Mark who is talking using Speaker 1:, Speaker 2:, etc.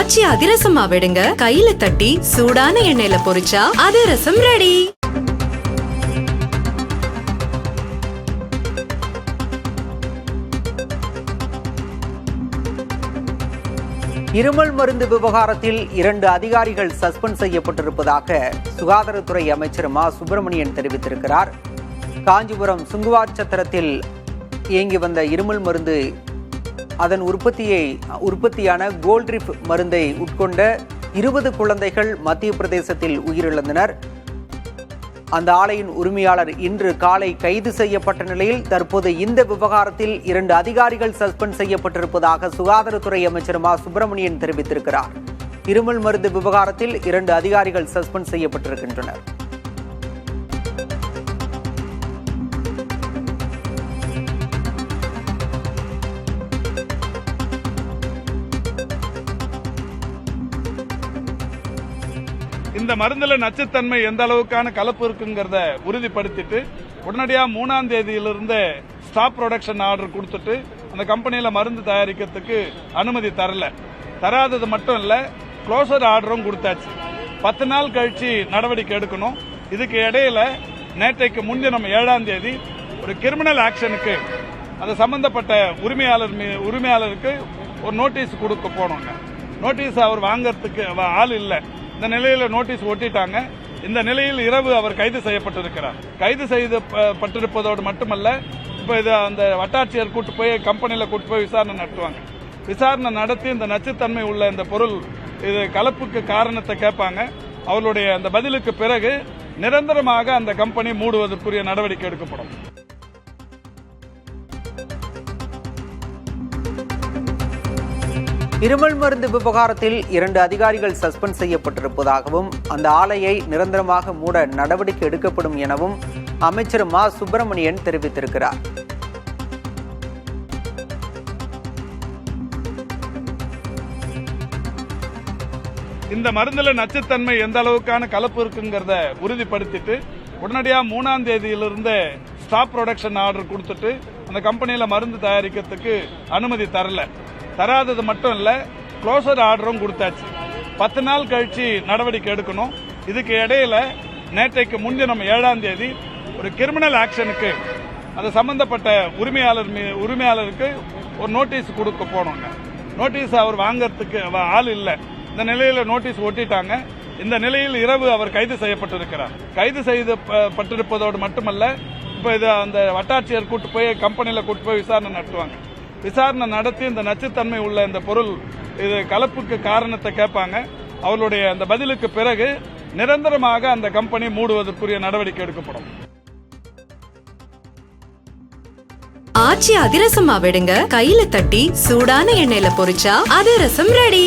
Speaker 1: ஆச்சி அதிரசமா விடுங்க, கையில தட்டி சூடான எண்ணெயில பொரிச்சா அதிரசம் ரெடி.
Speaker 2: இருமல் மருந்து விவகாரத்தில் 2 அதிகாரிகள் சஸ்பெண்ட் செய்யப்பட்டிருப்பதாக சுகாதாரத்துறை அமைச்சர் மா சுப்பிரமணியன் தெரிவித்திருக்கிறார். காஞ்சிபுரம் சுங்குவார் சத்திரத்தில் இயங்கி வந்த இருமல் மருந்து அதன் உற்பத்தியான கோல்ட்ரிப் மருந்தை உட்கொண்ட 20 குழந்தைகள் மத்திய பிரதேசத்தில் உயிரிழந்தனர். அந்த ஆலையின் உரிமையாளர் இன்று காலை கைது செய்யப்பட்ட நிலையில் தற்போது இந்த விவகாரத்தில் 2 அதிகாரிகள் சஸ்பெண்ட் செய்யப்பட்டிருப்பதாக சுகாதாரத்துறை அமைச்சர் மா சுப்பிரமணியன் தெரிவித்திருக்கிறார். இருமல் மருந்து விவகாரத்தில் 2 அதிகாரிகள் சஸ்பெண்ட் செய்யப்பட்டிருக்கின்றனர்.
Speaker 3: இந்த மருந்துல நச்சுத்தன்மை எந்த அளவுக்கான கலப்பு இருக்குங்கிறத உறுதிப்படுத்திட்டு உடனடியாக 3ஆம் தேதியிலிருந்து ஸ்டாப் ப்ரொடக்ஷன் ஆர்டர் கொடுத்துட்டு அந்த கம்பெனியில மருந்து தயாரிக்கிறதுக்கு அனுமதி தராதது மட்டும் இல்ல, க்ளோசர் ஆர்டரும் கொடுத்தாச்சு. 10 நாள் கழிச்சு நடவடிக்கை எடுக்கணும். இதுக்கு இடையில நேற்றைக்கு முன்தினம் 7ஆம் தேதி ஒரு கிரிமினல் ஆக்ஷனுக்கு அது சம்பந்தப்பட்ட உரிமையாளருக்கு ஒரு நோட்டீஸ் கொடுக்க போனோங்க. நோட்டீஸ் அவர் வாங்கறதுக்கு ஆள் இல்லை. இந்த நிலையில் நோட்டீஸ் ஒட்டிட்டாங்க. இந்த நிலையில் இரவு அவர் கைது செய்யப்பட்டிருக்கிறார். கைது செய்யப்பட்டிருப்பதோடு மட்டுமல்ல, இப்போ இது அந்த வட்டாட்சியர் கம்பெனியில் கூட்டு போய் விசாரணை நடத்துவாங்க. விசாரணை நடத்தி இந்த நச்சுத்தன்மை உள்ள இந்த பொருள் இது கலப்புக்கு காரணத்தை கேட்பாங்க. அவர்களுடைய அந்த பதிலுக்கு பிறகு நிரந்தரமாக அந்த கம்பெனி மூடுவதற்குரிய நடவடிக்கை எடுக்கப்படும்.
Speaker 2: இருமல் மருந்து விவகாரத்தில் 2 அதிகாரிகள் சஸ்பெண்ட் செய்யப்பட்டிருப்பதாகவும் அந்த ஆலையை நிரந்தரமாக மூட நடவடிக்கை எடுக்கப்படும் எனவும் அமைச்சர் மா சுப்பிரமணியன் தெரிவித்திருக்கிறார்.
Speaker 3: இந்த மருந்துல நச்சுத்தன்மை எந்த அளவுக்கான கலப்பு இருக்குங்கிறத உறுதிப்படுத்திட்டு உடனடியாக 3ஆம் தேதியிலிருந்து ஸ்டாப் ப்ரொடக்ஷன் ஆர்டர் கொடுத்துட்டு அந்த கம்பெனியில மருந்து தயாரிக்கிறதுக்கு அனுமதி தராதது மட்டும் இல்ல, க்ளோசர் ஆர்டரும் கொடுத்தாச்சு. 10 நாள் கழிச்சு நடவடிக்கை எடுக்கணும். இதுக்கு இடையில நேற்றைக்கு முன்தினம் 7ஆம் தேதி ஒரு கிரிமினல் ஆக்ஷனுக்கு அது சம்பந்தப்பட்ட உரிமையாளருக்கு ஒரு நோட்டீஸ் கொடுக்க போனோங்க. நோட்டீஸ் அவர் வாங்கறதுக்கு ஆள் இல்லை. இந்த நிலையில் நோட்டீஸ் ஒட்டிட்டாங்க. இந்த நிலையில் இரவு அவர் கைது செய்யப்பட்டிருக்கிறார். கைது செய்யப்பட்டிருப்பதோடு மட்டுமல்ல, இப்போ இது அந்த வட்டாட்சியர் கம்பெனியில் கூட்டு போய் விசாரணை நடத்துவாங்க. விசாரணை நடத்தி இந்த நச்சுத்தன்மை உள்ள இந்த பொருள் இது கலப்புக்கு காரணத்தை கேட்பாங்க. அவர்களுடைய அந்த பதிலுக்கு பிறகு நிரந்தரமாக அந்த கம்பெனி மூடுவதற்குரிய நடவடிக்கை எடுக்கப்படும்.
Speaker 1: ஆச்சி அதிரசமா விடுங்க, கையில தட்டி சூடான எண்ணெயில பொரிச்சா அதிரசம் ரெடி.